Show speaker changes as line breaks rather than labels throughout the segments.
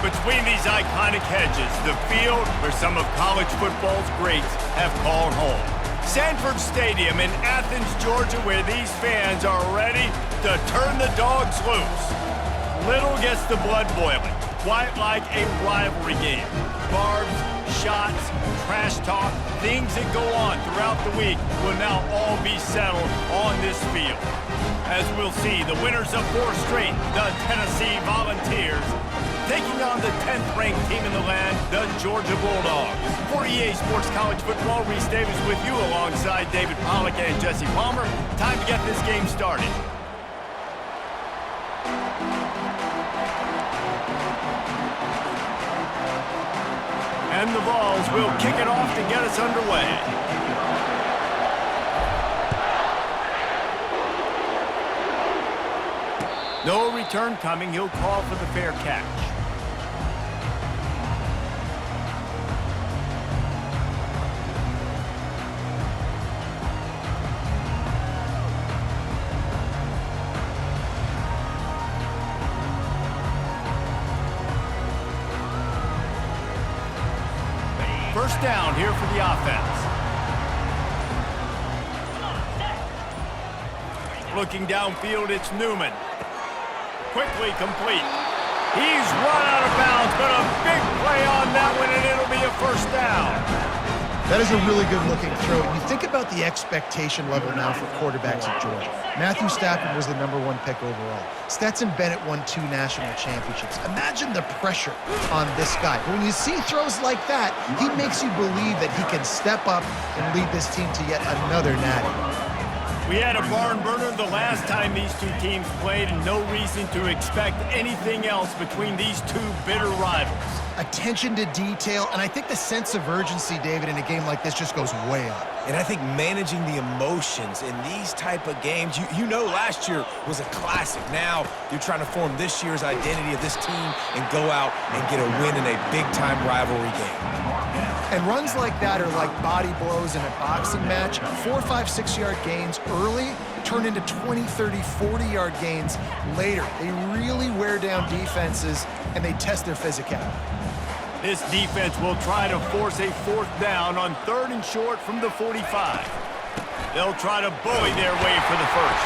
between these iconic hedges, the field where some of college football's greats have called home. Sanford Stadium in Athens, Georgia, where these fans are ready to turn the dogs loose. Little gets the blood boiling, quite like a rivalry game. Barbs, shots, trash talk, things that go on throughout the week will now all be settled on this field. As we'll see, the winners of 4 straight, the Tennessee Volunteers, taking on the 10th-ranked team in the land, the Georgia Bulldogs. For EA Sports College Football, Reese Davis with you alongside David Pollack and Jesse Palmer. Time to get this game started. And the Vols will kick it off to get us underway. No return coming. He'll call for the fair catch. First down here for the offense. Looking downfield, it's Newman. Quickly complete. He's run out of bounds, but a big play on that one, and it'll be a first down.
That is a really good-looking throw. You think about the expectation level now for quarterbacks at Georgia. Matthew Stafford was the #1 pick overall. Stetson Bennett won 2 national championships. Imagine the pressure on this guy. But when you see throws like that, he makes you believe that he can step up and lead this team to yet another natty.
We had a barn burner the last time these two teams played, and no reason to expect anything else between these two bitter rivals.
Attention to detail, and I think the sense of urgency, David, in a game like this just goes way up.
And I think managing the emotions in these type of games, you know last year was a classic. Now you're trying to form this year's identity of this team and go out and get a win in a big-time rivalry game.
And runs like that are like body blows in a boxing match. 4, 5, 6-yard gains early turn into 20, 30, 40-yard gains later. They really wear down defenses, and they test their physicality.
This defense will try to force a 4th down on 3rd and short from the 45. They'll try to bully their way for the first.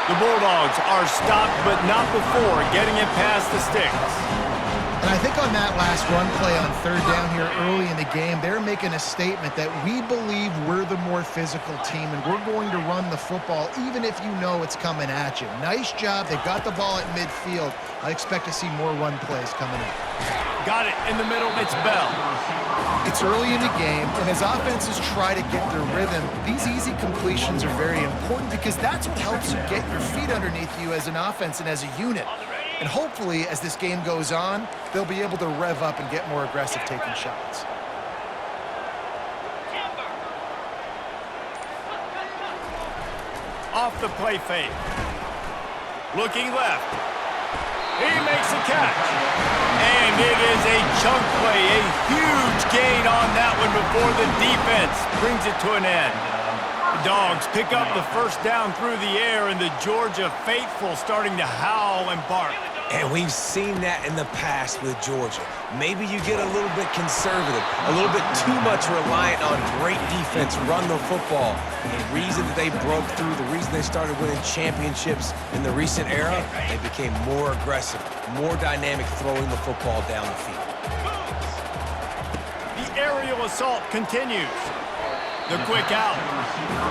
The Bulldogs are stopped, but not before getting it past the sticks.
And I think on that last run play on 3rd down here early in the game, they're making a statement that we believe we're the more physical team and we're going to run the football even if you know it's coming at you. Nice job. They got the ball at midfield. I expect to see more run plays coming up.
Got it in the middle. It's Bell.
It's early in the game, and as offenses try to get their rhythm, these easy completions are very important because that's what helps you get your feet underneath you as an offense and as a unit. And hopefully, as this game goes on, they'll be able to rev up and get more aggressive taking shots.
Off the play fake. Looking left. He makes a catch. And it is a chunk play, a huge gain on that one before the defense brings it to an end. The Dogs pick up the first down through the air, and the Georgia faithful starting to howl and bark.
And we've seen that in the past with Georgia. Maybe you get a little bit conservative, a little bit too much reliant on great defense, run the football. The reason that they broke through, the reason they started winning championships in the recent era, they became more aggressive, more dynamic throwing the football down the field.
The aerial assault continues. The quick out.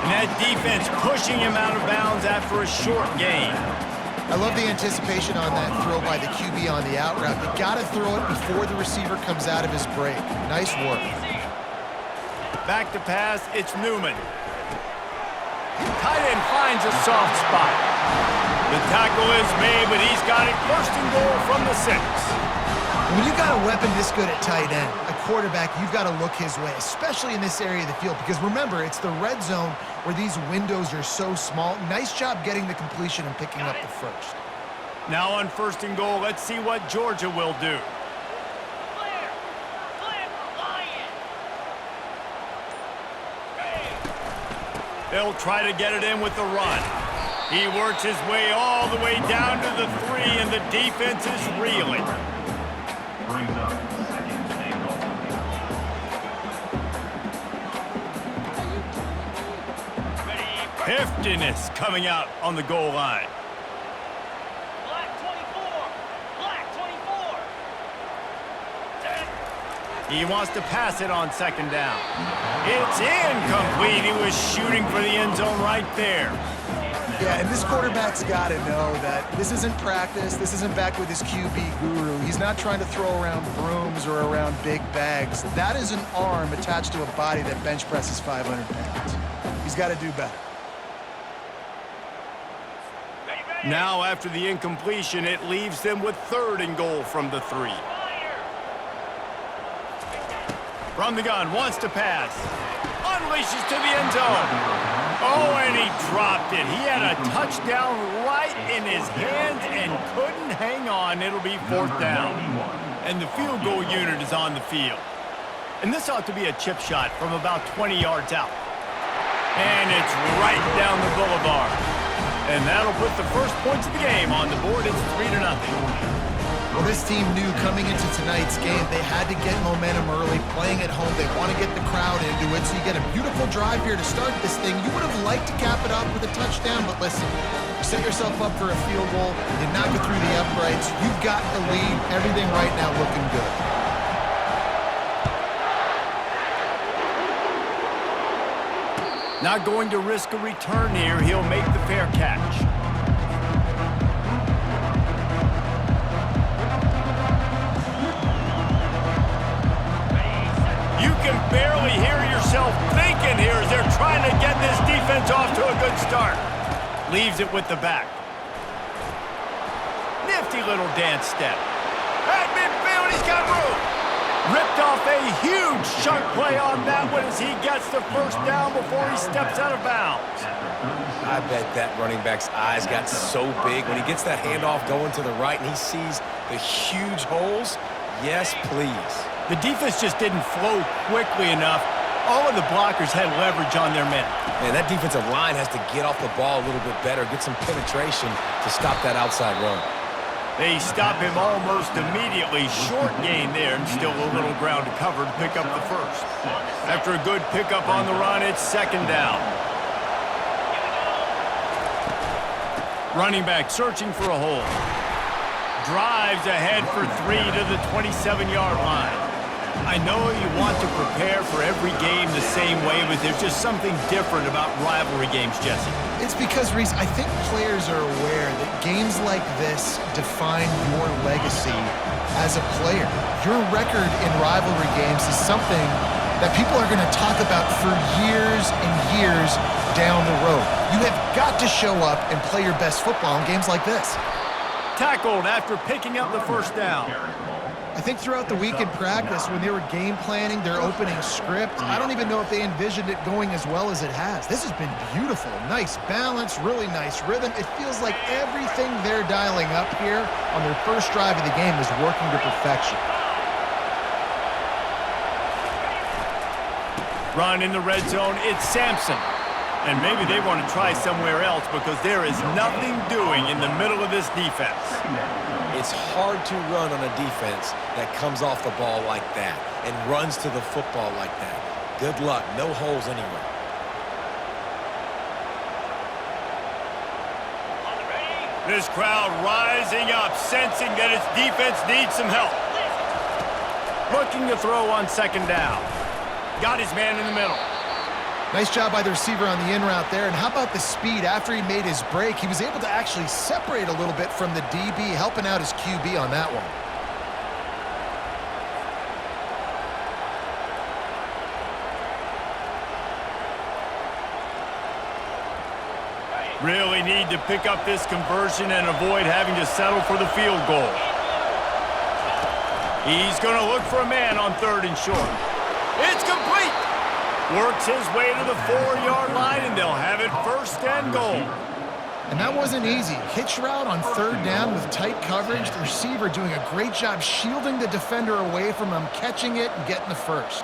And that defense pushing him out of bounds after a short gain.
I love the anticipation on that throw by the QB on the out route. You got to throw it before the receiver comes out of his break. Nice work.
Back to pass, it's Newman. Tight end finds a soft spot. The tackle is made, but he's got it 1st and goal from the 6.
When you got a weapon this good at tight end, a quarterback, you've got to look his way, especially in this area of the field. Because remember, it's the red zone where these windows are so small. Nice job getting the completion and picking up the first.
Now on 1st and goal, let's see what Georgia will do. They'll try to get it in with the run. He works his way all the way down to the 3, and the defense is reeling. Heftiness coming out on the goal line.
Black 24. Black 24.
He wants to pass it on second down. It's incomplete. He was shooting for the end zone right there.
Yeah, and this quarterback's got to know that this isn't practice. This isn't back with his QB guru. He's not trying to throw around brooms or around big bags. That is an arm attached to a body that bench presses 500 pounds. He's got to do better.
Now, after the incompletion, it leaves them with 3rd and goal from the 3. From the gun, wants to pass. Unleashes to the end zone. Oh, and he dropped it. He had a touchdown right in his hands and couldn't hang on. It'll be 4th down. And the field goal unit is on the field. And this ought to be a chip shot from about 20 yards out. And it's right down the boulevard. And that'll put the first points of the game on the board. It's 3-0.
Well, this team knew coming into tonight's game they had to get momentum early, playing at home. They want to get the crowd into it, so you get a beautiful drive here to start this thing. You would have liked to cap it off with a touchdown, but listen, you set yourself up for a field goal, you knock it through the uprights, you've got the lead, everything right now looking good.
Not going to risk a return here. He'll make the fair catch. You can barely hear yourself thinking here as they're trying to get this defense off to a good start. Leaves it with the back. Nifty little dance step. At midfield, he's got room. Ripped off a huge chunk play on that one as he gets the first down before he steps out of bounds.
I bet that running back's eyes got so big when he gets that handoff going to the right and he sees the huge holes. Yes, please.
The defense just didn't flow quickly enough. All of the blockers had leverage on their men.
Man, that defensive line has to get off the ball a little bit better, get some penetration to stop that outside run.
They stop him almost immediately. Short gain there and still a little ground to cover to pick up the first. After a good pickup on the run, it's 2nd down. Running back searching for a hole. Drives ahead for 3 to the 27-yard line. I know you want to prepare for every game the same way, but there's just something different about rivalry games, Jesse.
It's because, Reese, I think players are aware that games like this define your legacy as a player. Your record in rivalry games is something that people are going to talk about for years and years down the road. You have got to show up and play your best football in games like this.
Tackled after picking up the first down.
I think throughout the week in practice, when they were game planning their opening script, I don't even know if they envisioned it going as well as it has. This has been beautiful. Nice balance, really nice rhythm. It feels like everything they're dialing up here on their first drive of the game is working to perfection.
Run in the red zone, it's Sampson. And maybe they want to try somewhere else because there is nothing doing in the middle of this defense.
It's hard to run on a defense that comes off the ball like that and runs to the football like that. Good luck. No holes anywhere.
This crowd rising up, sensing that its defense needs some help. Looking to throw on 2nd down. Got his man in the middle.
Nice job by the receiver on the in route there. And how about the speed after he made his break? He was able to actually separate a little bit from the DB, helping out his QB on that one.
Really need to pick up this conversion and avoid having to settle for the field goal. He's going to look for a man on 3rd and short. It's complete. Works his way to the 4-yard line, and they'll have it 1st and goal.
And that wasn't easy. Hitch route on 3rd down with tight coverage. The receiver doing a great job shielding the defender away from him, catching it and getting the first.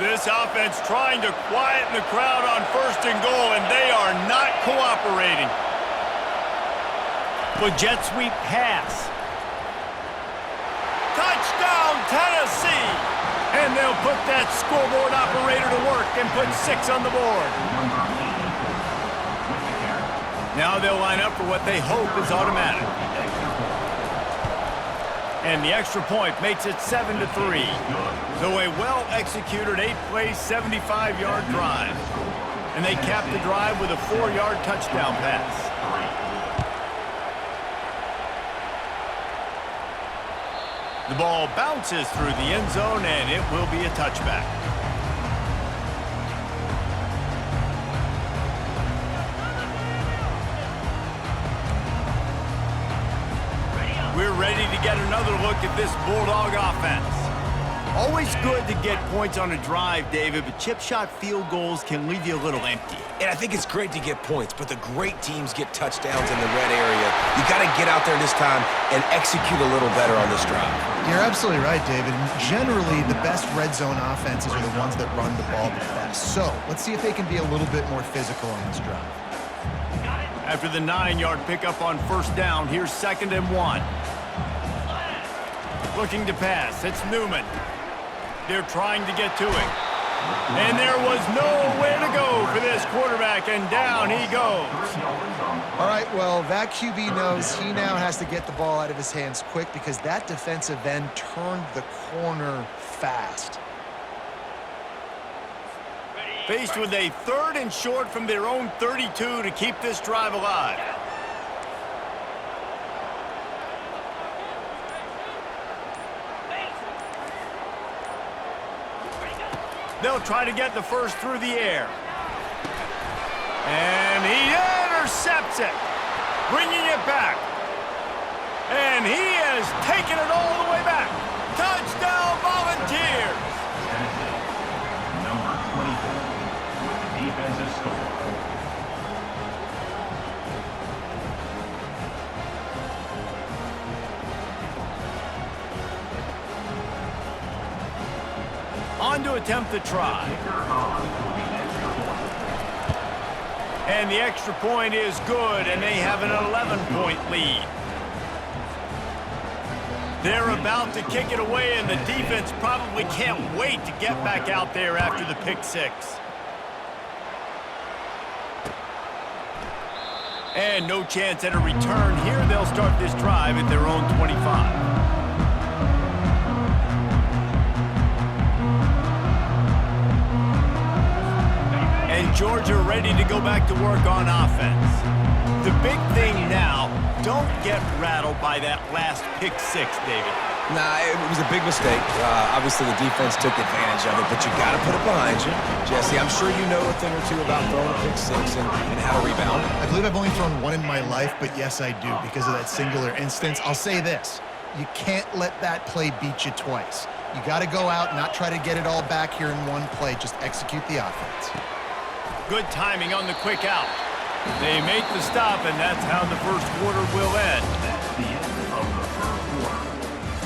This offense trying to quieten the crowd on 1st and goal, and they are not cooperating. The jet sweep pass. Touchdown, Tennessee! And they'll put that scoreboard operator to work and put 6 on the board. Now they'll line up for what they hope is automatic. And the extra point makes it 7-3. So a well-executed 8-play, 75-yard drive. And they cap the drive with a 4-yard touchdown pass. The ball bounces through the end zone, and it will be a touchback. We're ready to get another look at this Bulldog offense. Always good to get points on a drive, David, but chip shot field goals can leave you a little empty.
And I think it's great to get points, but the great teams get touchdowns in the red area. You got to get out there this time and execute a little better on this drive.
You're absolutely right, David. Generally, the best red zone offenses are the ones that run the ball the best. So let's see if they can be a little bit more physical on this drive.
After the 9-yard pickup on first down, here's 2nd and 1. Looking to pass, it's Newman. They're trying to get to him. And there was nowhere to go for this quarterback, and down he goes.
All right, well, that QB knows he now has to get the ball out of his hands quick because that defensive end turned the corner fast.
Faced with a 3rd and short from their own 32 to keep this drive alive. They'll try to get the first through the air. And he intercepts it, bringing it back. And he has taken it all the way back. Touchdown, Volunteers!
Number 24 with the defensive score.
On to attempt the try. And the extra point is good, and they have an 11-point lead. They're about to kick it away, and the defense probably can't wait to get back out there after the pick 6. And no chance at a return here. They'll start this drive at their own 25. And Georgia ready to go back to work on offense. The big thing now, don't get rattled by that last pick 6, David.
Nah, it was a big mistake. Obviously, the defense took advantage of it, but you got to put it behind you. Jesse, I'm sure you know a thing or two about throwing a pick 6 and how to rebound.
I believe I've only thrown one in my life, but yes, I do because of that singular instance. I'll say this. You can't let that play beat you twice. You got to go out and not try to get it all back here in one play. Just execute the offense.
Good timing on the quick out. They make the stop, and that's how the first quarter will end.
That's the end of the first quarter.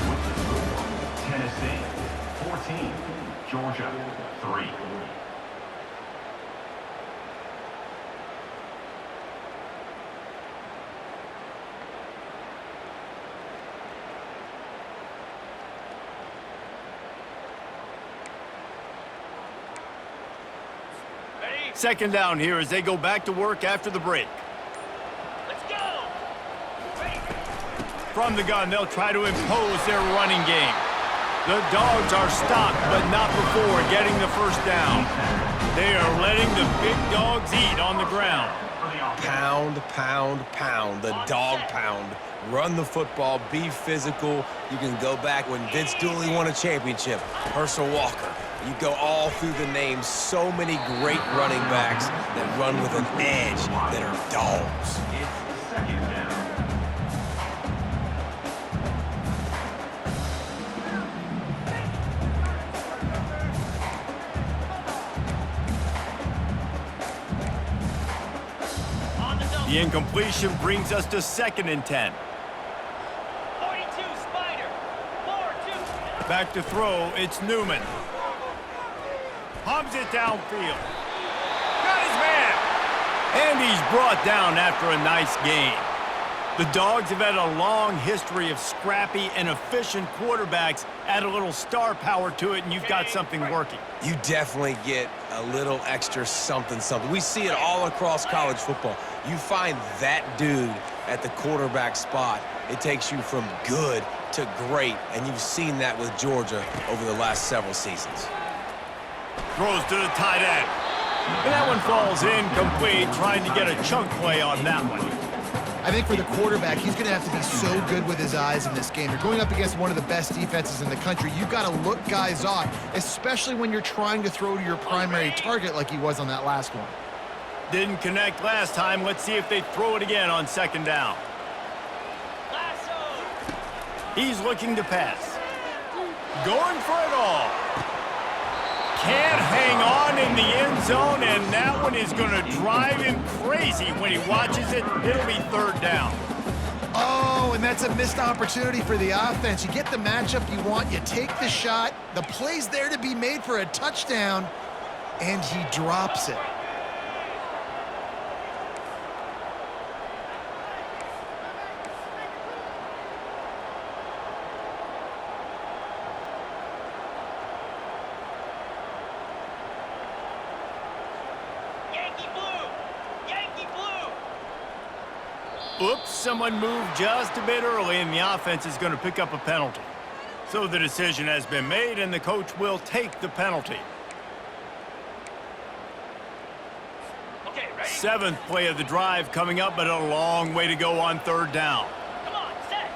With the score, Tennessee 14, Georgia 3.
Second down here as they go back to work after the break.
Let's go. Ready.
From the gun, they'll try to impose their running game. The Dogs are stopped, but not before getting the first down. They are letting the big dogs eat on the ground.
Pound, pound, pound. The dog pound. Run the football. Be physical. You can go back when Vince Dooley won a championship. Herschel Walker. You go all through the names. So many great running backs that run with an edge that are dogs.
It's second down.
On the double.
The incompletion brings us to 2nd and 10.
42, Spider. 4-2.
Back to throw, it's Newman. Pumps it downfield. Got his man. And he's brought down after a nice gain. The Dogs have had a long history of scrappy and efficient quarterbacks. Add a little star power to it, and you've got something working.
You definitely get a little extra something. We see it all across college football. You find that dude at the quarterback spot, it takes you from good to great, and you've seen that with Georgia over the last several seasons.
Throws to the tight end. And that one falls incomplete, trying to get a chunk play on that one.
I think for the quarterback, he's going to have to be so good with his eyes in this game. You're going up against one of the best defenses in the country. You've got to look guys off, especially when you're trying to throw to your primary target like he was on that last one.
Didn't connect last time. Let's see if they throw it again on second down. He's looking to pass. Going for it all. Can't hang on in the end zone, and that one is going to drive him crazy when he watches it. It'll be third down.
Oh, and that's a missed opportunity for the offense. You get the matchup you want, you take the shot, the play's there to be made for a touchdown, and he drops it.
Oops, someone moved just a bit early, and the offense is going to pick up a penalty. So the decision has been made, and the coach will take the penalty.
Okay, ready?
Seventh play of the drive coming up, but a long way to go on third down.
Come on, set.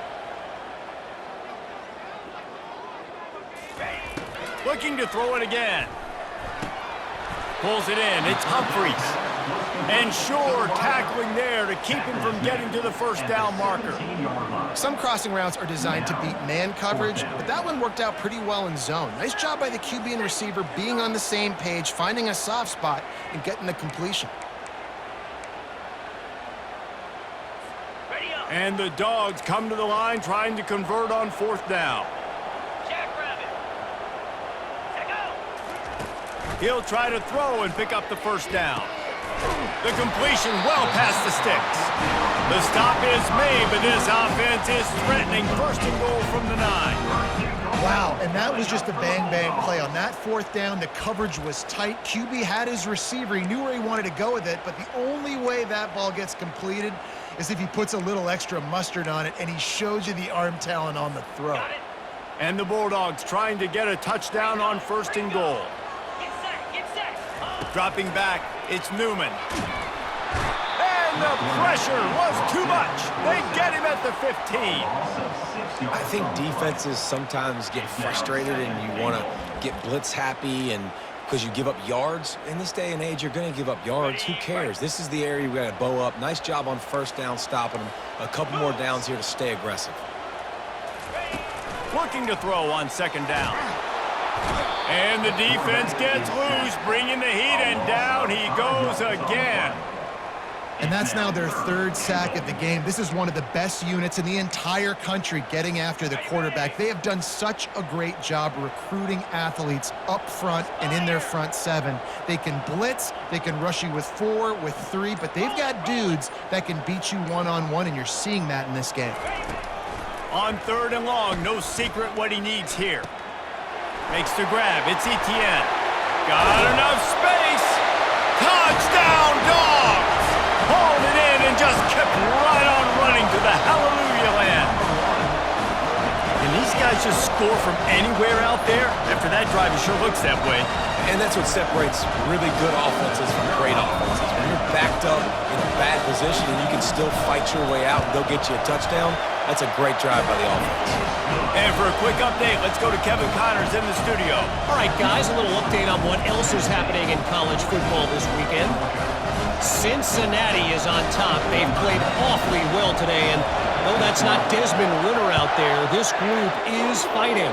Ready.
Looking to throw it again. Pulls it in. It's Humphries. And sure, tackling there to keep him from getting to the first down marker.
Some crossing routes are designed to beat man coverage, but that one worked out pretty well in zone. Nice job by the QB and receiver being on the same page, finding a soft spot, and getting the completion.
Ready up.
And the Dogs come to the line trying to convert on fourth down.
Jackrabbit. Set go.
He'll try to throw and pick up the first down. The completion well past the sticks. The stop is made, but this offense is threatening first and goal from the 9.
Wow, and that was just a bang-bang play. On that fourth down, the coverage was tight. QB had his receiver. He knew where he wanted to go with it, but the only way that ball gets completed is if he puts a little extra mustard on it, and he shows you the arm talent on the throw.
Got it.
And the Bulldogs trying to get a touchdown on first and goal.
Get set, get set. Oh.
Dropping back, it's Newman. And the pressure was too much. They get him at the 15.
I think defenses sometimes get frustrated and you want to get blitz happy and because you give up yards. In this day and age, you're going to give up yards. Who cares? This is the area we got to bow up. Nice job on first down, stopping them. A couple more downs here to stay aggressive.
Looking to throw on second down. And the defense gets loose, bringing the heat, and down he goes again.
And that's now their third sack of the game. This is one of the best units in the entire country getting after the quarterback. They have done such a great job recruiting athletes up front and in their front seven. They can blitz, they can rush you with 4, with 3, but they've got dudes that can beat you one-on-one, and you're seeing that in this game.
On third and long, no secret what he needs here. Makes the grab, it's Etienne. Got enough space. Touchdown, Dogs! Hauled it in and just kept right on running to the hallelujah land. Can these guys just score from anywhere out there? After that drive, it sure looks that way.
And that's what separates really good offenses from great offenses. When you're backed up in a bad position and you can still fight your way out and go get you a touchdown, that's a great drive by the offense.
And for a quick update, let's go to Kevin Connors in the studio.
All right, guys, a little update on what else is happening in college football this weekend. Cincinnati is on top. They've played awfully well today, and though that's not Desmond Ritter out there, this group is fighting.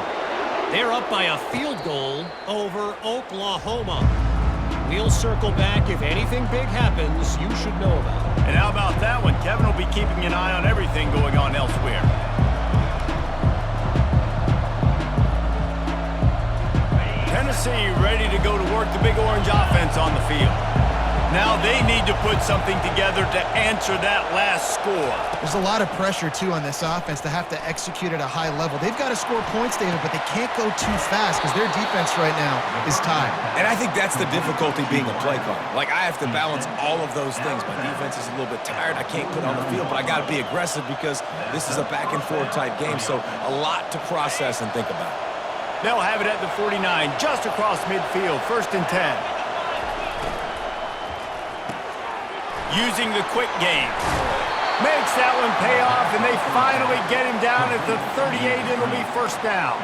They're up by a field goal over Oklahoma. We'll circle back. If anything big happens, you should know about it.
And how about that one? Kevin will be keeping an eye on everything going on elsewhere. Tennessee ready to go to work the Big Orange offense on the field. Now they need to put something together to answer that last score.
There's a lot of pressure, too, on this offense to have to execute at a high level. They've got to score points, David, but they can't go too fast because their defense right now is tied.
And I think that's the difficulty being a play caller. Like, I have to balance all of those things. My defense is a little bit tired. I can't put on the field, but I got to be aggressive because this is a back-and-forth type game, so a lot to process and think about.
They'll have it at the 49, just across midfield, 1st and 10. Using the quick game. Makes that one pay off, and they finally get him down at the 38. It'll be 1st down.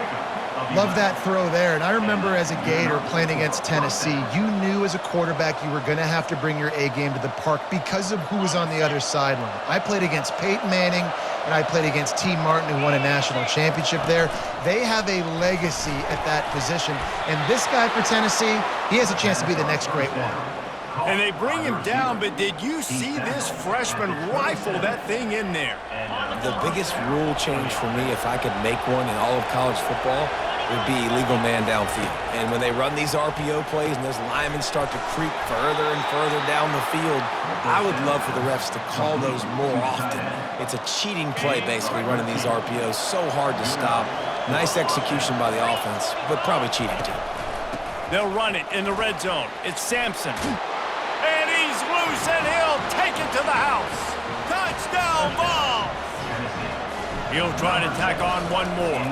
Love that throw there. And I remember as a Gator playing against Tennessee, you knew as a quarterback you were going to have to bring your A game to the park because of who was on the other sideline. I played against Peyton Manning, and I played against T. Martin, who won a national championship there. They have a legacy at that position. And this guy for Tennessee, he has a chance to be the next great one.
And they bring him down, but did you see this freshman rifle that thing in there?
The biggest rule change for me, if I could make one in all of college football, would be illegal man downfield. And when they run these RPO plays and those linemen start to creep further and further down the field, I would love for the refs to call those more often. It's a cheating play, basically, running these RPOs. So hard to stop. Nice execution by the offense, but probably cheating too.
They'll run it in the red zone. It's Sampson. And he's loose, and he'll take it to the house. Touchdown ball! He'll try to tack on one more.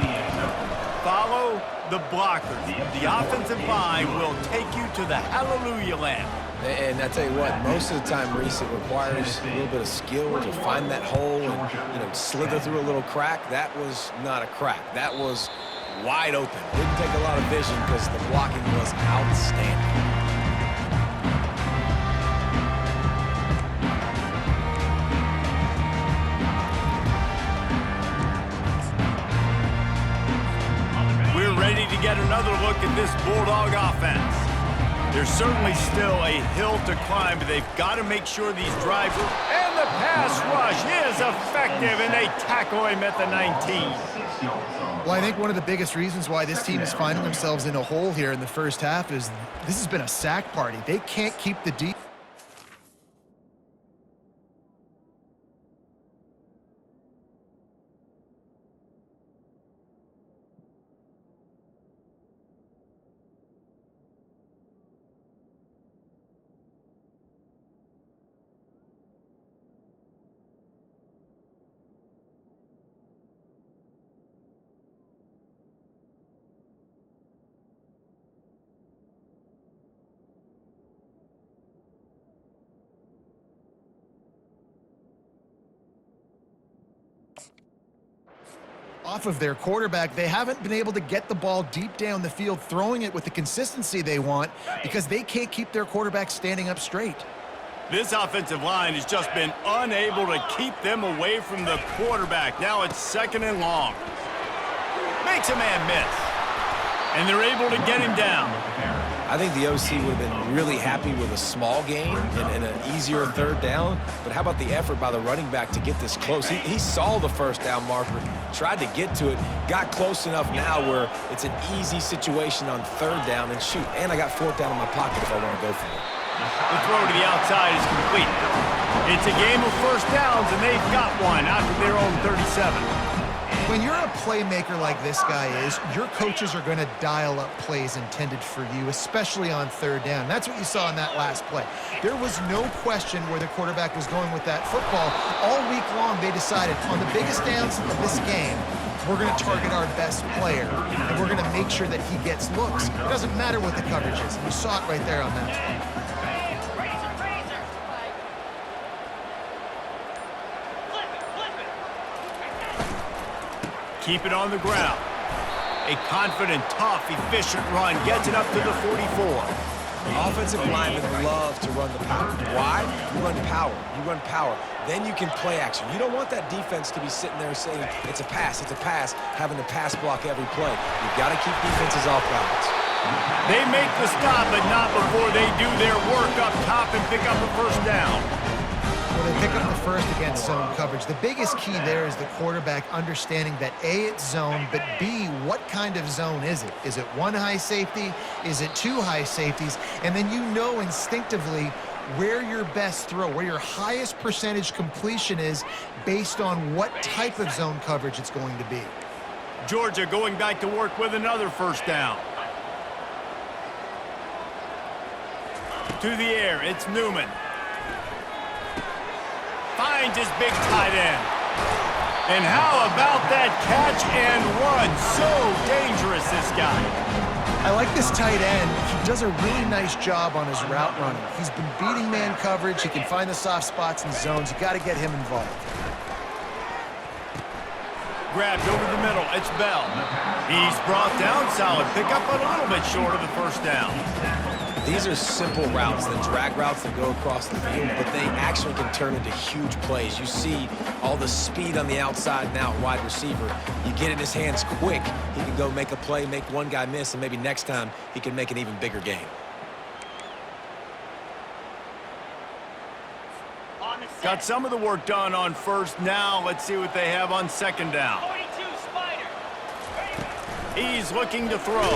Follow the blockers. The offensive line will take you to the hallelujah land.
And I tell you what, most of the time, Reese, it requires a little bit of skill to find that hole and, slither through a little crack. That was not a crack. That was wide open. Didn't take a lot of vision because the blocking was outstanding.
To get another look at this Bulldog offense. There's certainly still a hill to climb, but they've got to make sure these drives and the pass rush is effective, and they tackle him at the 19.
Well, I think one of the biggest reasons why this team is finding themselves in a hole here in the first half is this has been a sack party. They can't keep the deep. Off of their quarterback, they haven't been able to get the ball deep down the field, throwing it with the consistency they want because they can't keep their quarterback standing up straight.
This offensive line has just been unable to keep them away from the quarterback. Now it's 2nd and long. Makes a man miss. And they're able to get him down.
I think the OC would have been really happy with a small gain and an easier 3rd down. But how about the effort by the running back to get this close? He saw the 1st down marker, tried to get to it, got close enough now where it's an easy situation on 3rd down, and shoot, and I got 4th down in my pocket if I want to go for it.
The throw to the outside is complete. It's a game of 1st downs, and they've got one out to their own 37.
When you're a playmaker like this guy is, your coaches are going to dial up plays intended for you, especially on 3rd down. That's what you saw in that last play. There was no question where the quarterback was going with that football. All week long, they decided on the biggest downs of this game, we're going to target our best player, and we're going to make sure that he gets looks. It doesn't matter what the coverage is. You saw it right there on that play.
Keep it on the ground. A confident, tough, efficient run gets it up to the 44.
Offensive linemen love to run the power. Why? You run power. You run power. Then you can play action. You don't want that defense to be sitting there saying, it's a pass, having to pass block every play. You've got to keep defenses off balance.
They make the stop, but not before they do their work up top and pick up a 1st down.
Well, they pick up the 1st against zone coverage. The biggest key there is the quarterback understanding that A, it's zone, but B, what kind of zone is it? Is it 1 high safety? Is it 2 high safeties? And then you know instinctively where your best throw, where your highest percentage completion is based on what type of zone coverage it's going to be.
Georgia going back to work with another first down. To the air, it's Newman. Finds his big tight end. And how about that catch and run? So dangerous, this guy.
I like this tight end. He does a really nice job on his route running. He's been beating man coverage. He can find the soft spots and zones. You got to get him involved.
Grabbed over the middle. It's Bell. He's brought down. Solid pickup, but a little bit short of the first down.
These are simple routes, the drag routes that go across the field, but they actually can turn into huge plays. You see all the speed on the outside now, wide receiver. You get in his hands quick, he can go make a play, make one guy miss, and maybe next time he can make an even bigger game.
Got some of the work done on first. Now let's see what they have on second down.
42 Spider.
He's looking to throw.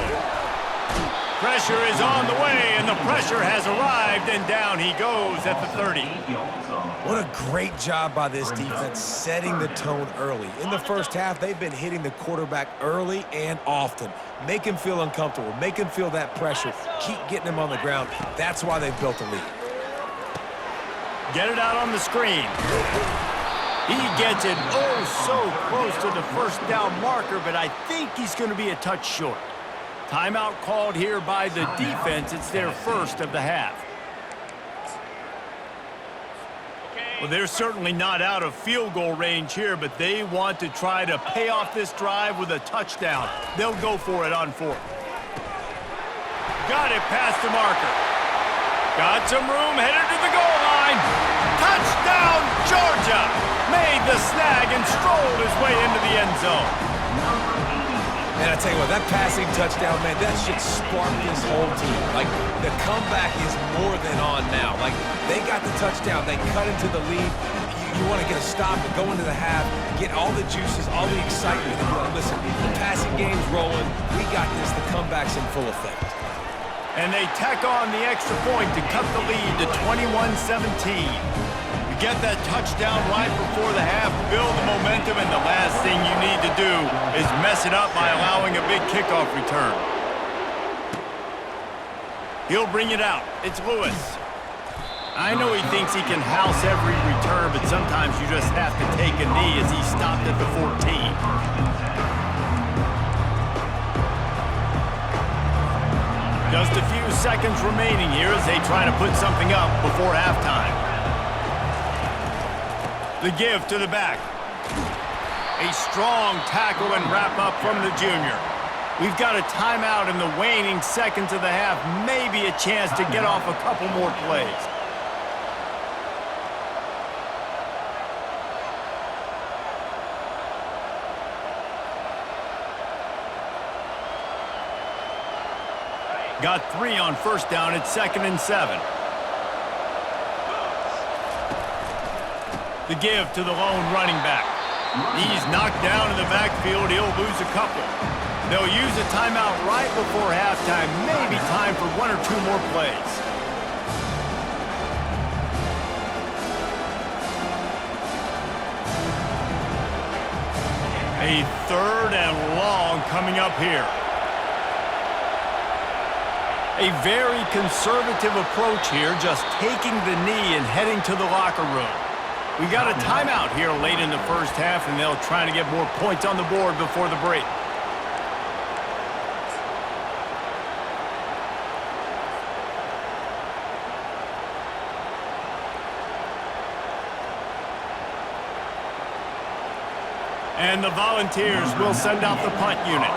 Pressure is on the way, and the pressure has arrived, and down he goes at the 30.
What a great job by this defense, setting the tone early. In the first half, they've been hitting the quarterback early and often. Make him feel uncomfortable, make him feel that pressure, keep getting him on the ground. That's why they've built a lead.
Get it out on the screen. He gets it oh so close to the first down marker, but I think he's going to be a touch short. Timeout called here by the defense. It's their first of the half. Well, they're certainly not out of field goal range here, but they want to try to pay off this drive with a touchdown. They'll go for it on fourth. Got it past the marker. Got some room, headed to the goal line. Touchdown, Georgia! Made the snag and strolled his way into the end zone.
And I tell you what, that passing touchdown, man, that should spark this whole team. Like, the comeback is more than on now. Like, they got the touchdown. They cut into the lead. You want to get a stop and go into the half, get all the juices, all the excitement. And be like, listen, the passing game's rolling. We got this. The comeback's in full effect.
And they tack on the extra point to cut the lead to 21-17. Get that touchdown right before the half, build the momentum, and the last thing you need to do is mess it up by allowing a big kickoff return. He'll bring it out. It's Lewis. I know he thinks he can house every return, but sometimes you just have to take a knee as he stopped at the 14. Just a few seconds remaining here as they try to put something up before halftime. The give to the back. A strong tackle and wrap up from the junior. We've got a timeout in the waning seconds of the half. Maybe a chance to get off a couple more plays. Got 3 on first down. It's 2nd and 7. The give to the lone running back. He's knocked down in the backfield. He'll lose a couple. They'll use a timeout right before halftime. Maybe time for 1 or 2 more plays. A 3rd and long coming up here. A very conservative approach here, just taking the knee and heading to the locker room. We got a timeout here late in the first half, and they'll try to get more points on the board before the break. And the Volunteers will send out the punt unit.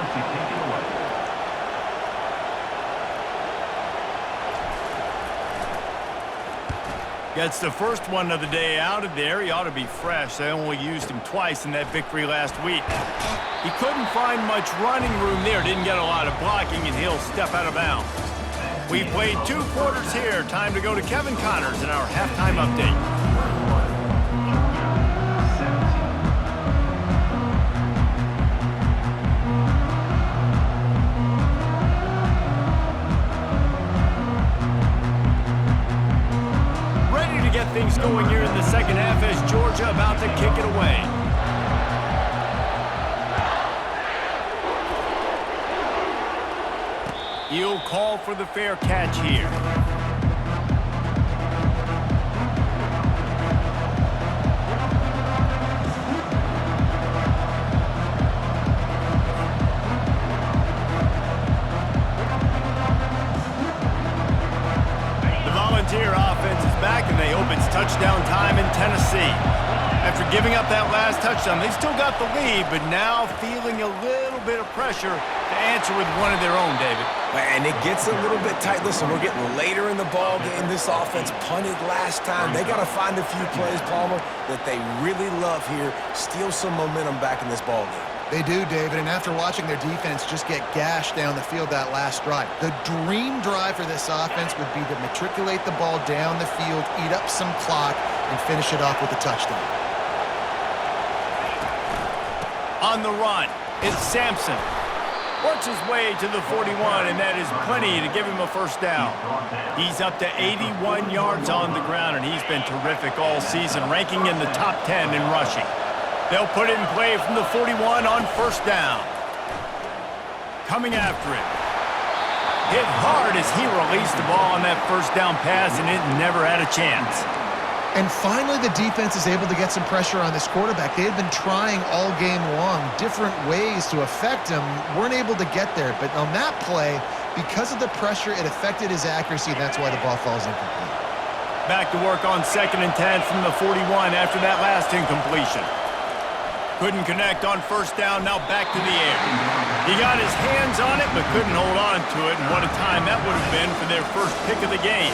Gets the first one of the day out of there. He ought to be fresh. They only used him twice in that victory last week. He couldn't find much running room there. Didn't get a lot of blocking, and he'll step out of bounds. We've played 2 quarters here. Time to go to Kevin Connors in our halftime update. He'll call for the fair catch here. The Volunteer offense is back, and they hope it's touchdown time in Tennessee. After giving up that last touchdown, they still got the lead, but now feeling a little bit of pressure to answer with one of their own, David.
And it gets a little bit tight. Listen, we're getting later in the ball game. This offense punted last time. They got to find a few plays, Palmer, that they really love here. Steal some momentum back in this ball game.
They do, David, and after watching their defense just get gashed down the field that last drive, the dream drive for this offense would be to matriculate the ball down the field, eat up some clock, and finish it off with a touchdown.
On the run, it's Sampson. Works his way to the 41, and that is plenty to give him a first down. He's up to 81 yards on the ground, and he's been terrific all season, ranking in the top 10 in rushing. They'll put it in play from the 41 on first down. Coming after it. Hit hard as he released the ball on that first down pass, and it never had a chance.
And finally, the defense is able to get some pressure on this quarterback. They had been trying all game long different ways to affect him, weren't able to get there. But on that play, because of the pressure, it affected his accuracy, and that's why the ball falls incomplete.
Back to work on 2nd and 10 from the 41 after that last incompletion. Couldn't connect on first down, now back to the air. He got his hands on it, but couldn't hold on to it, and what a time that would have been for their first pick of the game.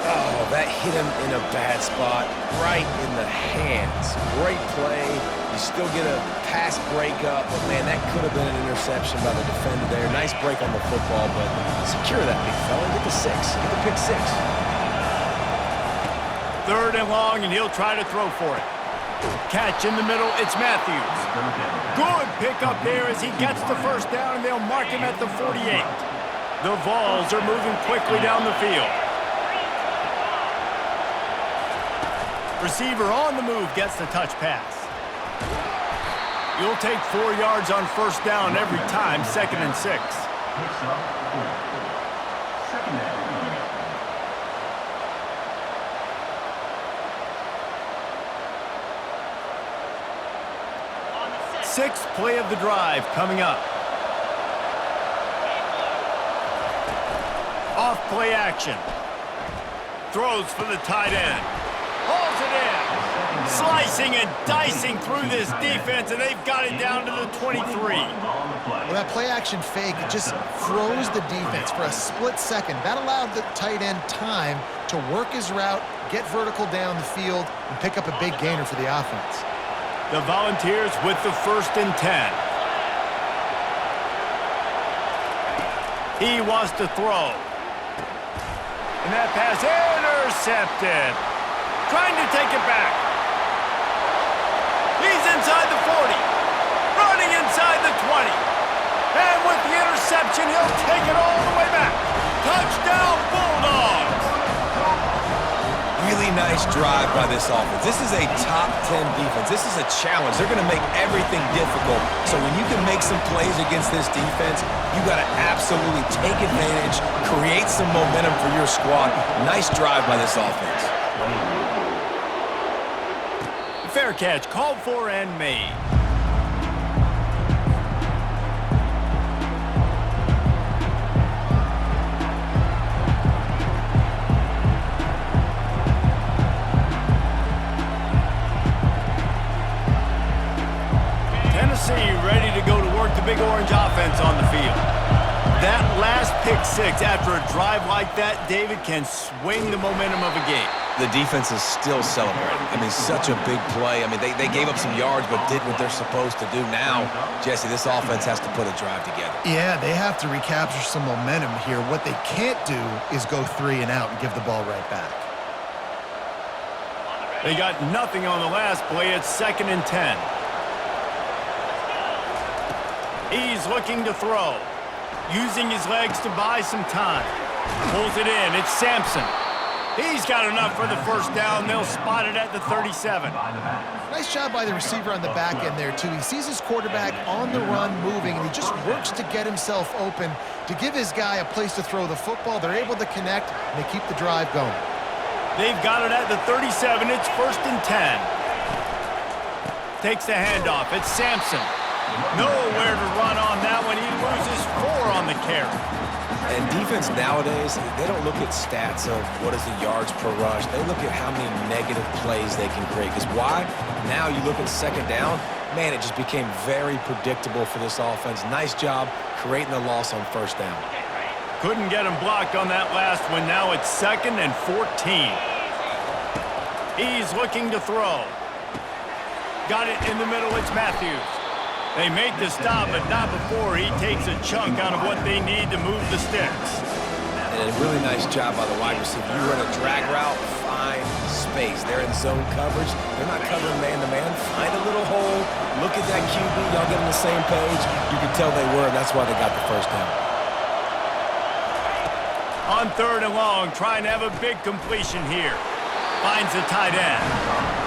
Oh, that hit him in a bad spot, right in the hands. Great play. You still get a pass breakup, but man, that could have been an interception by the defender there. Nice break on the football, but secure that big fella. Get the 6. Get the pick 6.
3rd and long, and he'll try to throw for it. Catch in the middle, it's Matthews. Good pickup there as he gets the first down, and they'll mark him at the 48. The Vols are moving quickly down the field. Receiver on the move gets the touch pass. You'll take 4 yards on first down every time, 2nd and 6.
Picks up 4. 2nd down.
Sixth play of the drive coming up. Off play action. Throws for the tight end. Hauls it in. Slicing and dicing through this defense, and they've got it down to the 23.
Well, that play action fake, it just froze the defense for a split second. That allowed the tight end time to work his route, get vertical down the field, and pick up a big gainer for the offense.
The Volunteers with the 1st and 10. He wants to throw. And that pass intercepted. Trying to take it back. He's inside the 40. Running inside the 20. And with the interception, he'll take it all the way back. Touchdown, Bulldogs!
Really nice drive by this offense. This is a top 10 defense. This is a challenge. They're going to make everything difficult. So when you can make some plays against this defense, you got to absolutely take advantage, create some momentum for your squad. Nice drive by this offense.
Fair catch, called for and made. Tennessee ready to go to work the Big Orange offense on the field. That last pick 6 after a drive like that, David, can swing the momentum of a game.
The defense is still celebrating. I mean, such a big play. I mean, they gave up some yards but did what they're supposed to do. Now, Jesse, this offense has to put a drive together.
Yeah, they have to recapture some momentum here. What they can't do is go 3 and out and give the ball right back.
They got nothing on the last play. It's 2nd and 10. He's looking to throw. Using his legs to buy some time. Pulls it in. It's Sampson. He's got enough for the first down. They'll spot it at the 37.
Nice job by the receiver on the back end there, too. He sees his quarterback on the run moving, and he just works to get himself open to give his guy a place to throw the football. They're able to connect, and they keep the drive going.
They've got it at the 37. It's 1st and 10. Takes the handoff. It's Sampson. Nowhere to run on that one. He loses 4 on the carry.
And defense nowadays, they don't look at stats of what is the yards per rush. They look at how many negative plays they can create. Because why? Now you look at 2nd down, man, it just became very predictable for this offense. Nice job creating the loss on 1st down.
Couldn't get him blocked on that last one. Now it's 2nd and 14. He's looking to throw. Got it in the middle. It's Matthews. They make the stop, but not before he takes a chunk out of what they need to move the sticks.
And a really nice job by the wide receiver. You run a drag route, find space. They're in zone coverage. They're not covering man-to-man. Find a little hole. Look at that QB. Y'all get on the same page. You can tell they were, and that's why they got the first down.
On 3rd and long, trying to have a big completion here. Finds the tight end.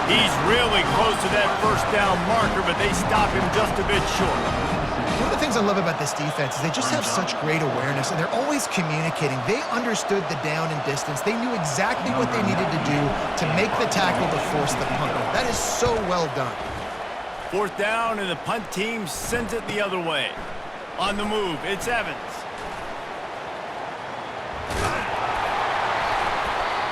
He's really close to that first down marker, but they stop him just a bit short.
One of the things I love about this defense is they just have such great awareness, and they're always communicating. They understood the down and distance. They knew exactly what they needed to do to make the tackle to force the punt. That is so well done.
4th down, and the punt team sends it the other way. On the move, it's Evans.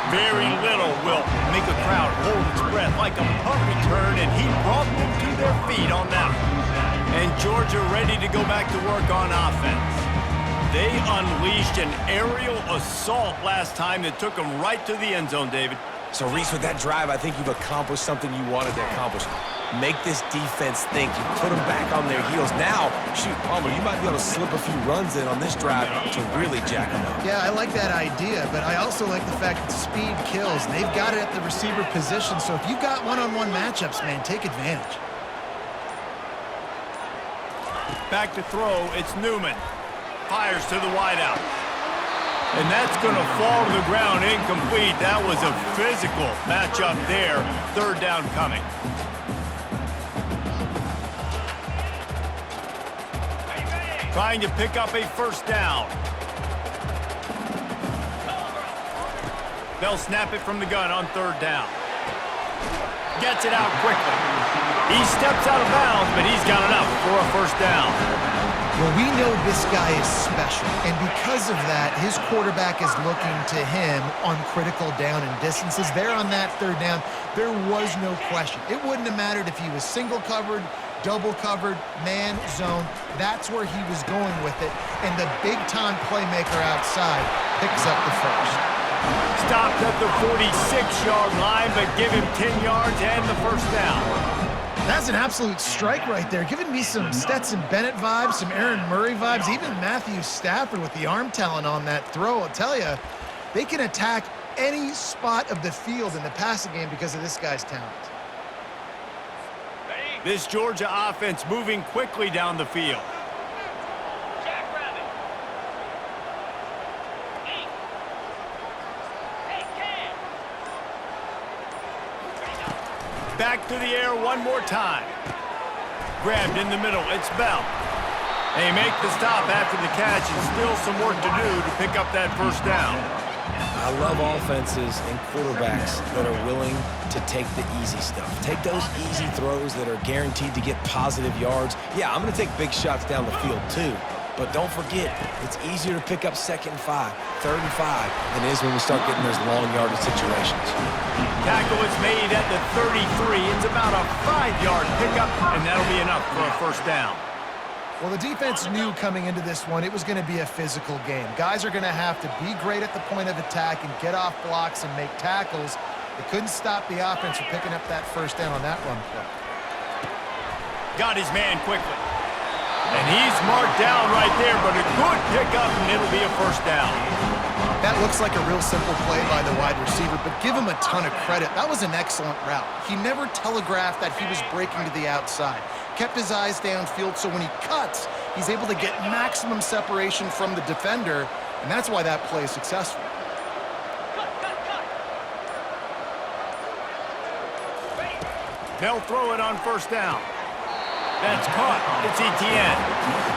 Very little will make a crowd hold its breath like a punt return, and he brought them to their feet on that one. And Georgia ready to go back to work on offense. They unleashed an aerial assault last time that took them right to the end zone, David.
So, Reese, with that drive, I think you've accomplished something you wanted to accomplish. Make this defense think. You put them back on their heels. Now, shoot, Palmer, you might be able to slip a few runs in on this drive to really jack them up.
Yeah, I like that idea, but I also like the fact that speed kills, and they've got it at the receiver position. So if you've got one-on-one matchups, man, take advantage.
Back to throw, it's Newman. Fires to the wideout. And that's going to fall to the ground incomplete. That was a physical matchup there. 3rd down coming. Trying to pick up a first down. They'll snap it from the gun on 3rd down. Gets it out quickly. He steps out of bounds, but he's got enough for a first down.
Well, we know this guy is special, and because of that, his quarterback is looking to him on critical down and distances. There on that 3rd down, there was no question. It wouldn't have mattered if he was single covered, double covered, man, zone. That's where he was going with it, and the big-time playmaker outside picks up the first.
Stopped at the 46-yard line, but give him 10 yards and the first down.
That's an absolute strike right there, giving me some Stetson Bennett vibes, some Aaron Murray vibes, even Matthew Stafford with the arm talent on that throw. I'll tell you, they can attack any spot of the field in the passing game because of this guy's talent.
This Georgia offense moving quickly down the field.
Jackrabbit. Hey, Cam.
Back to the air one more time. Grabbed in the middle. It's Bell. They make the stop after the catch, and still some work to do to pick up that first down.
I love offenses and quarterbacks that are willing to take the easy stuff. Take those easy throws that are guaranteed to get positive yards. Yeah, I'm going to take big shots down the field too. But don't forget, it's easier to pick up 2nd and 5, 3rd and 5 than it is when we start getting those long yardage situations.
Tackle is made at the 33. It's about a 5-yard pickup, and that'll be enough for a first down.
Well, the defense knew coming into this one it was going to be a physical game. Guys are going to have to be great at the point of attack and get off blocks and make tackles. They couldn't stop the offense from picking up that first down on that run play.
Got his man quickly. And he's marked down right there, but a good pickup, and it'll be a first down.
That looks like a real simple play by the wide receiver, but give him a ton of credit. That was an excellent route. He never telegraphed that he was breaking to the outside. Kept his eyes downfield, so when he cuts, he's able to get maximum separation from the defender, and that's why that play is successful.
Cut, cut, cut.
They'll throw it on first down. That's caught. It's Etienne.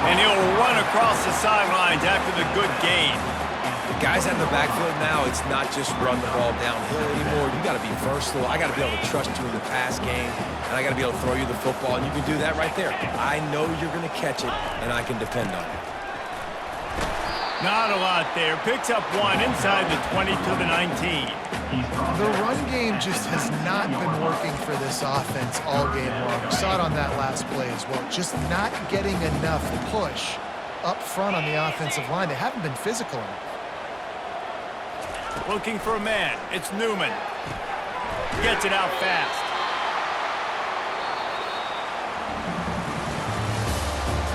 And he'll run across the sidelines after the good gain.
Guys out in the backfield now, it's not just run the ball downhill anymore. You got to be versatile. I got to be able to trust you in the pass game, and I got to be able to throw you the football, and you can do that right there. I know you're going to catch it, and I can depend on it.
Not a lot there. Picks up one inside the 20 to the 19.
The run game just has not been working for this offense all game long. We saw it on that last play as well. Just not getting enough push up front on the offensive line. They haven't been physical enough.
Looking for a man. It's Newman. Gets it out fast.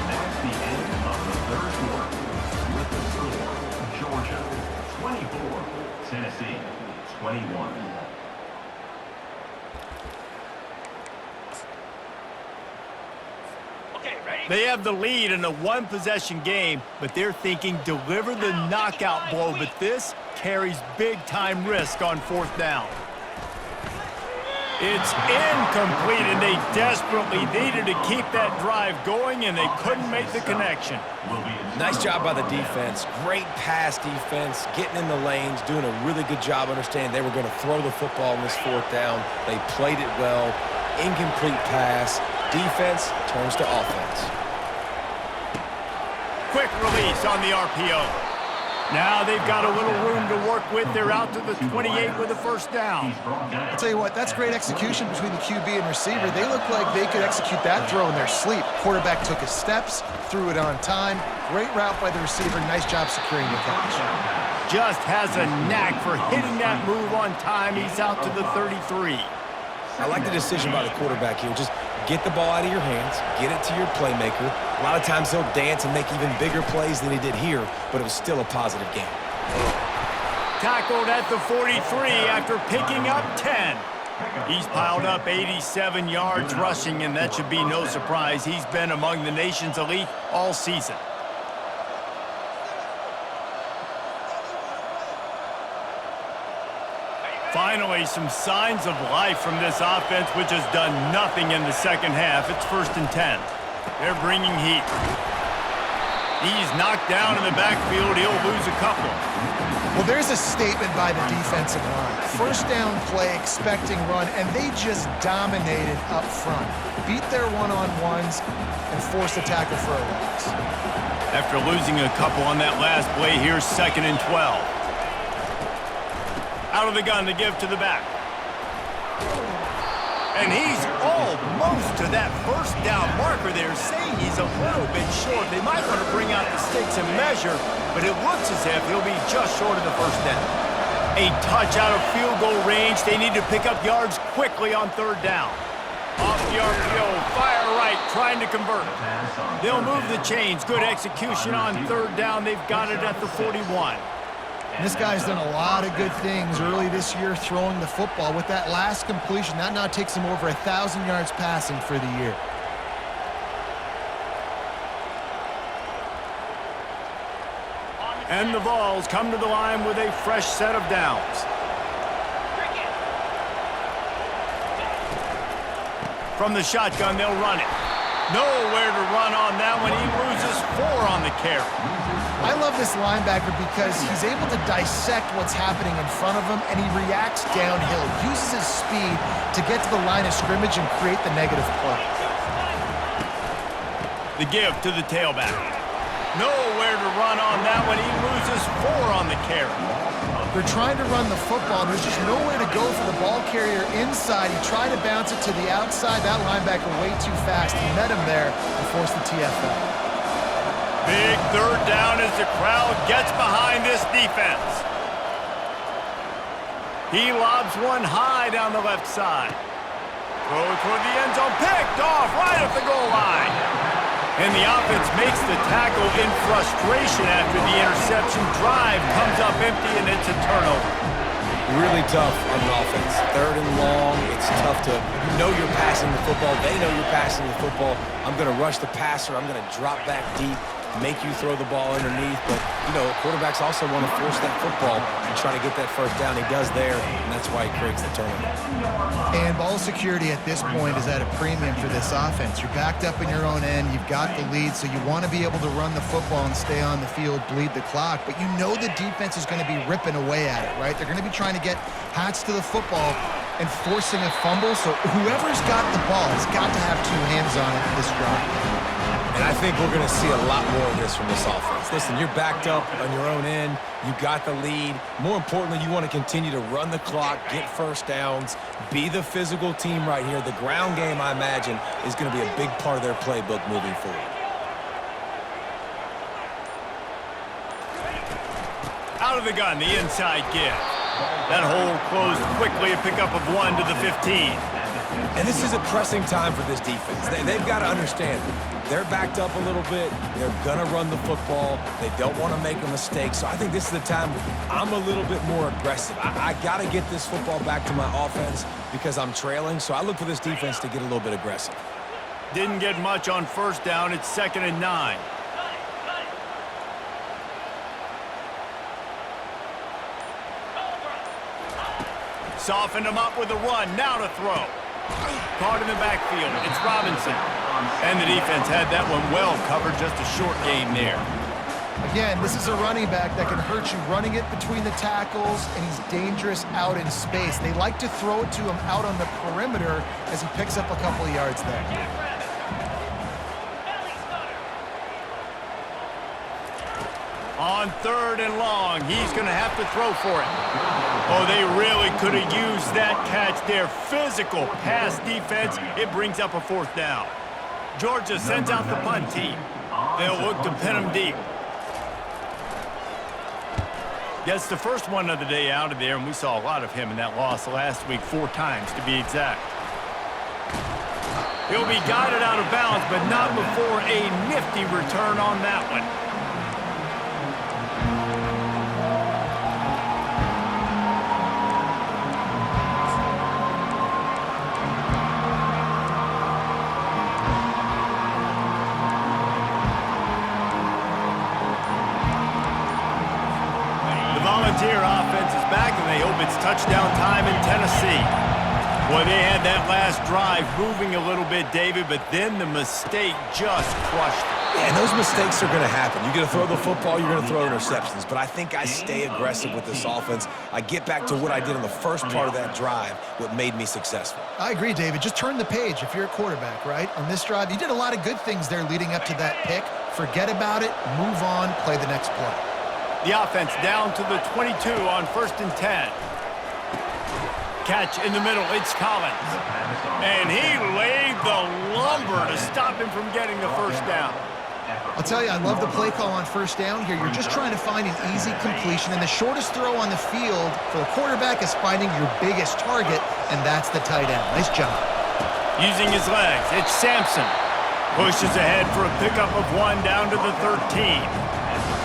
That's the end of the third quarter. With the score, Georgia 24, Tennessee 21.
Okay, ready?
They have the lead in a one-possession game, but they're thinking deliver the knockout blow, but this carries big-time risk on fourth down. It's incomplete, and they desperately needed to keep that drive going, and they couldn't make the connection.
Nice job by the defense. Great pass defense, getting in the lanes, doing a really good job understanding they were going to throw the football in this fourth down. They played it well. Incomplete pass. Defense turns to offense.
Quick release on the RPO. Now they've got a little room to work with. They're out to the 28 with a first down.
I'll tell you what, that's great execution between the QB and receiver. They look like they could execute that throw in their sleep. Quarterback took his steps, threw it on time. Great route by the receiver. Nice job securing the catch.
Just has a knack for hitting that move on time. He's out to the 33.
I like the decision by the quarterback here. Just get the ball out of your hands, get it to your playmaker. A lot of times he'll dance and make even bigger plays than he did here, but it was still a positive game.
Tackled at the 43 after picking up 10. He's piled up 87 yards rushing, and that should be no surprise. He's been among the nation's elite all season. Finally, some signs of life from this offense, which has done nothing in the second half. It's 1st and 10. They're bringing heat. He's knocked down in the backfield. He'll lose a couple.
Well, there's a statement by the defensive line. First down play, expecting run, and they just dominated up front. Beat their one-on-ones and forced a tackle for a loss.
After losing a couple on that last play, here's 2nd and 12. Out of the gun to give to the back. And he's almost to that first down marker there, saying he's a little bit short. They might want to bring out the sticks and measure, but it looks as if he'll be just short of the first down. A touch out of field goal range. They need to pick up yards quickly on 3rd down. Off the RPO, fire right, trying to convert. They'll move the chains. Good execution on 3rd down. They've got it at the 41.
This guy's done a lot of good things early this year throwing the football. With that last completion, that now takes him over 1,000 yards passing for the year.
And the Vols come to the line with a fresh set of downs. From the shotgun, they'll run it. Nowhere to run on that one. He loses 4 on the carry.
I love this linebacker because he's able to dissect what's happening in front of him, and he reacts downhill, uses his speed to get to the line of scrimmage and create the negative play.
The give to the tailback. Nowhere to run on that one. He loses 4 on the carry.
They're trying to run the football, and there's just nowhere to go for the ball carrier inside. He tried to bounce it to the outside. That linebacker way too fast. He met him there and forced the TFL.
Big 3rd down as the crowd gets behind this defense. He lobs one high down the left side. Throw toward the end zone. Picked off right at the goal line. And the offense makes the tackle in frustration after the interception. Drive comes up empty, and it's a turnover.
Really tough on the offense. 3rd and long. It's tough to know you're passing the football. They know you're passing the football. I'm going to rush the passer. I'm going to drop back deep. make you throw the ball underneath. But, you know, quarterbacks also want to force that football and try to get that first down. He does there, and that's why he creates the turnover.
And ball security at this point is at a premium for this offense. You're backed up in your own end. You've got the lead, so you want to be able to run the football and stay on the field, bleed the clock. But you know the defense is going to be ripping away at it, right? They're going to be trying to get Hats to the football and forcing a fumble. So whoever's got the ball has got to have two hands on it this drive.
And I think we're going to see a lot more of this from this offense. Listen, you're backed up on your own end. You got the lead. More importantly, you want to continue to run the clock, get first downs, be the physical team right here. The ground game, I imagine, is going to be a big part of their playbook moving forward.
Out of the gun, the inside give. That hole closed quickly, a pickup of 1 to the 15.
And this is a pressing time for this defense. They've got to understand, they're backed up a little bit. They're going to run the football. They don't want to make a mistake. So I think this is the time I'm a little bit more aggressive. I got to get this football back to my offense because I'm trailing. So I look for this defense to get a little bit aggressive.
Didn't get much on first down. It's 2nd and 9. Softened him up with a run. Now to throw. Caught in the backfield. It's Robinson. And the defense had that one well covered. Just a short game there.
Again, this is a running back that can hurt you running it between the tackles, and he's dangerous out in space. They like to throw it to him out on the perimeter as he picks up a couple of yards there.
On 3rd and long, he's going to have to throw for it. Oh, they really could have used that catch there. Physical pass defense. It brings up a 4th down. Georgia sends out the punt team. They'll look to pin him deep. Gets the first one of the day out of there, and we saw a lot of him in that loss last week, 4 times to be exact. He'll be guided out of bounds, but not before a nifty return on that one. Volunteer offense is back, and they hope it's touchdown time in Tennessee. Boy, they had that last drive moving a little bit, David, but then the mistake just crushed it.
Yeah, and those mistakes are going to happen. You're going to throw the football, you're going to throw interceptions. But I think I stay aggressive with this offense. I get back to what I did in the first part of that drive, what made me successful.
I agree, David. Just turn the page if you're a quarterback, right? On this drive, you did a lot of good things there leading up to that pick. Forget about it, move on, play the next play.
The offense down to the 22 on 1st and 10. Catch in the middle, it's Collins. And he laid the lumber to stop him from getting the first down.
I'll tell you, I love the play call on first down here. You're just trying to find an easy completion, and the shortest throw on the field for the quarterback is finding your biggest target, and that's the tight end. Nice job.
Using his legs, it's Sampson. Pushes ahead for a pickup of 1 down to the 13.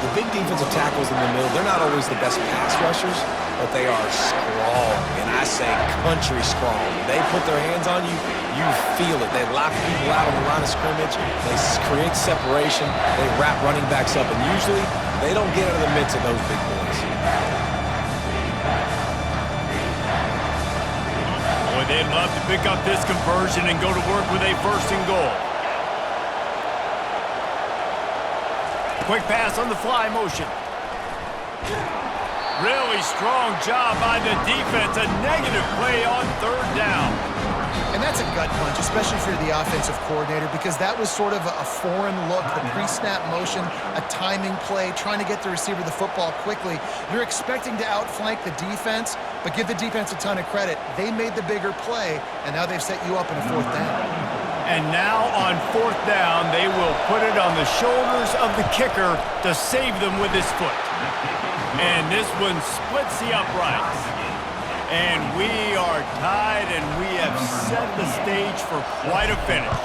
The big defensive tackles in the middle, they're not always the best pass rushers, but they are strong, and I say country strong. When they put their hands on you, you feel it. They lock people out on the line of scrimmage. They create separation. They wrap running backs up, and usually they don't get out of the midst of those big boys.
Boy, they'd love to pick up this conversion and go to work with a 1st and goal. Quick pass on the fly motion. Really strong job by the defense. A negative play on 3rd down.
And that's a gut punch, especially for the offensive coordinator, because that was sort of a foreign look, the pre-snap motion, a timing play, trying to get the receiver the football quickly. You're expecting to outflank the defense, but give the defense a ton of credit. They made the bigger play, and now they've set you up in a 4th down.
And now on 4th down, they will put it on the shoulders of the kicker to save them with his foot. And this one splits the uprights. And we are tied, and we have set the stage for quite a finish.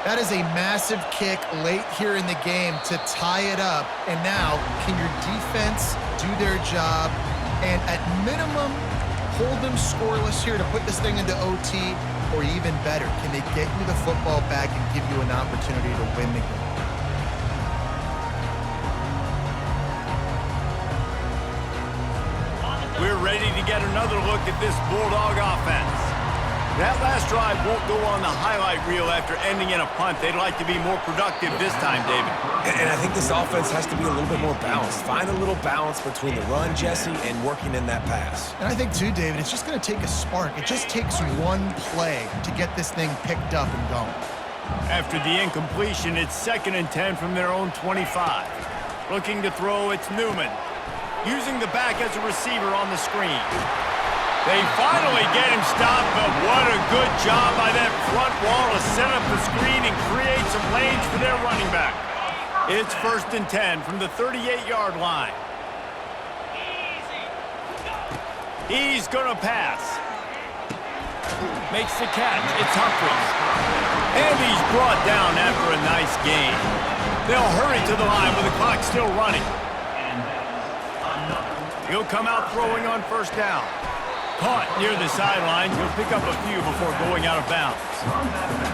That is a massive kick late here in the game to tie it up. And now, can your defense do their job and at minimum hold them scoreless here to put this thing into OT? Or even better, can they get you the football back and give you an opportunity to win the game?
ready to get another look at this Bulldog offense. That last drive won't go on the highlight reel after ending in a punt. They'd like to be more productive this time, David.
And I think this offense has to be a little bit more balanced. Find a little balance between the run, Jesse, and working in that pass.
And I think, too, David, it's just going to take a spark. It just takes one play to get this thing picked up and going.
After the incompletion, it's 2nd and 10 from their own 25. Looking to throw, it's Newman. Using the back as a receiver on the screen. They finally get him stopped, but what a good job by that front wall to set up the screen and create some lanes for their running back. It's 1st and 10 from the 38-yard line. He's going to pass. Makes the catch. It's Humphries. And he's brought down after a nice gain. They'll hurry to the line with the clock still running. He'll come out throwing on 1st down. Caught near the sidelines. He'll pick up a few before going out of bounds.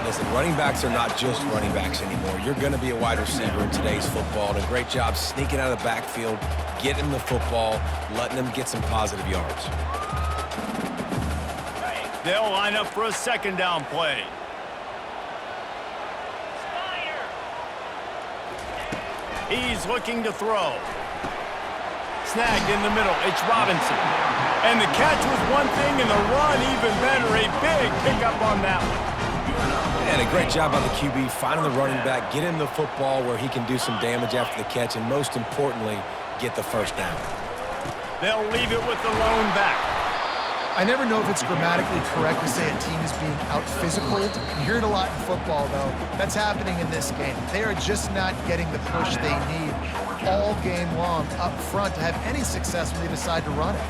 Listen, running backs are not just running backs anymore. You're going to be a wide receiver in today's football. And a great job sneaking out of the backfield, getting the football, letting them get some positive yards.
They'll line up for a 2nd down play. He's looking to throw. Snagged in the middle. It's Robinson. And the catch was one thing, and the run even better. A big pickup on that one.
And a great job by the QB finding the running back, get him the football where he can do some damage after the catch, and most importantly, get the 1st down.
They'll leave it with the lone back.
I never know if it's grammatically correct to say a team is being out-physicaled. You hear it a lot in football, though. That's happening in this game. They are just not getting the push they need all game long up front to have any success when they decide to run it.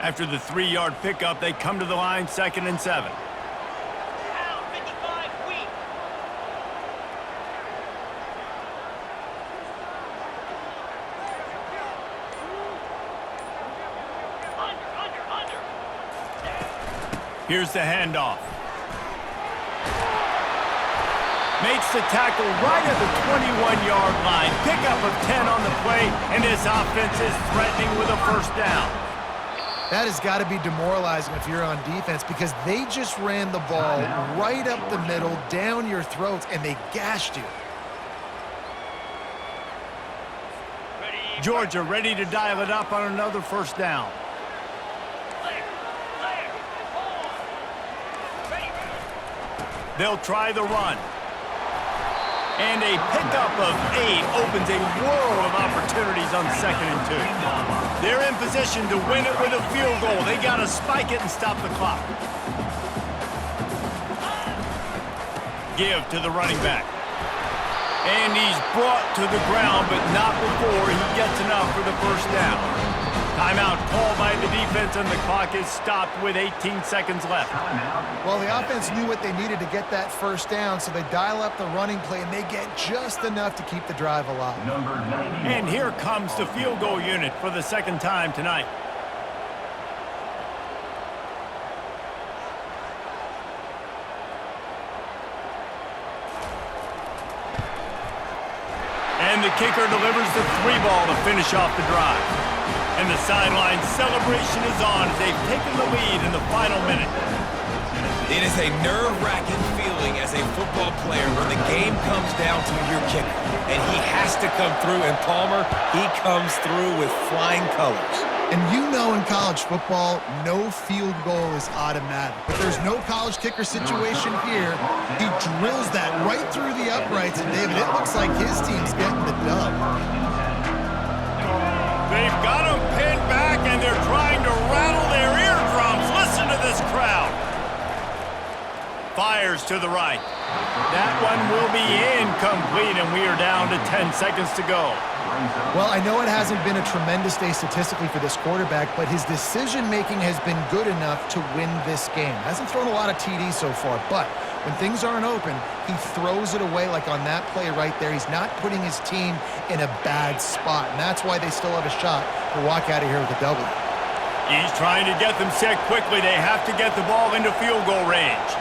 After the 3-yard pickup, they come to the line 2nd and 7. Here's the handoff. Makes the tackle right at the 21-yard line. Pickup of 10 on the play, and this offense is threatening with a 1st down.
That has got to be demoralizing if you're on defense because they just ran the ball right up the middle, down your throats, and they gashed you.
Georgia ready to dial it up on another 1st down. They'll try the run. And a pickup of 8 opens a world of opportunities on 2nd and 2. They're in position to win it with a field goal. They got to spike it and stop the clock. Give to the running back. And he's brought to the ground, but not before he gets enough for the 1st down. Timeout called by the defense, and the clock is stopped with 18 seconds left.
Well, the offense knew what they needed to get that 1st down, so they dial up the running play, and they get just enough to keep the drive alive.
And here comes the field goal unit for the 2nd time tonight. And the kicker delivers the 3 ball to finish off the drive. And the sideline celebration is on as they've taken the lead in the final minute.
It is a nerve-wracking feeling as a football player when the game comes down to your kicker. And he has to come through, and Palmer, he comes through with flying colors.
And you know in college football, no field goal is automatic. But there's no college kicker situation here. He drills that right through the uprights, and David, it looks like his team's getting the dub.
They've got him pinned back, and they're trying to rattle their eardrums. Listen to this crowd. Fires to the right. That one will be incomplete, and we are down to 10 seconds to go.
Well, I know it hasn't been a tremendous day statistically for this quarterback, but his decision-making has been good enough to win this game. Hasn't thrown a lot of TDs so far, but when things aren't open, he throws it away like on that play right there. He's not putting his team in a bad spot, and that's why they still have a shot to walk out of here with a W.
He's trying to get them set quickly. They have to get the ball into field goal range.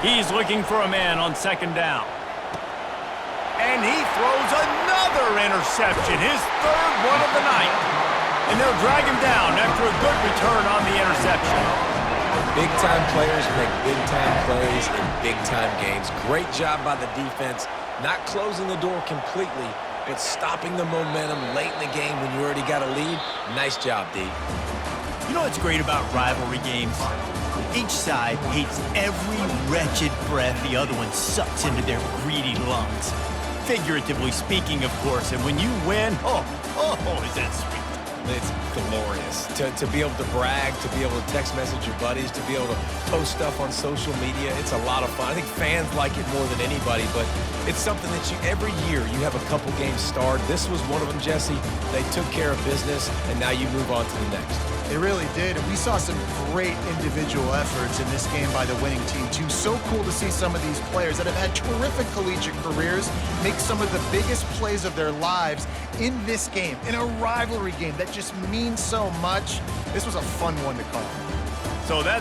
He's looking for a man on second down. And he throws another interception, his third one of the night. And they'll drag him down after a good return on the interception.
Big-time players make big-time plays in big-time games. Great job by the defense, not closing the door completely, but stopping the momentum late in the game when you already got a lead. Nice job, D.
You know what's great about rivalry games? Each side hates every wretched breath the other one sucks into their greedy lungs. Figuratively speaking, of course, and when you win, oh, is that sweet.
It's glorious to be able to brag, to be able to text message your buddies, to be able to post stuff on social media. It's a lot of fun. I think fans like it more than anybody, but it's something that every year you have a couple games starred. This was one of them, Jesse. They took care of business, and now you move on to the next.
They really did, and we saw some great individual efforts in this game by the winning team, too. So cool to see some of these players that have had terrific collegiate careers make some of the biggest plays of their lives in this game, in a rivalry game that just means so much. This was a fun one to call.
So that's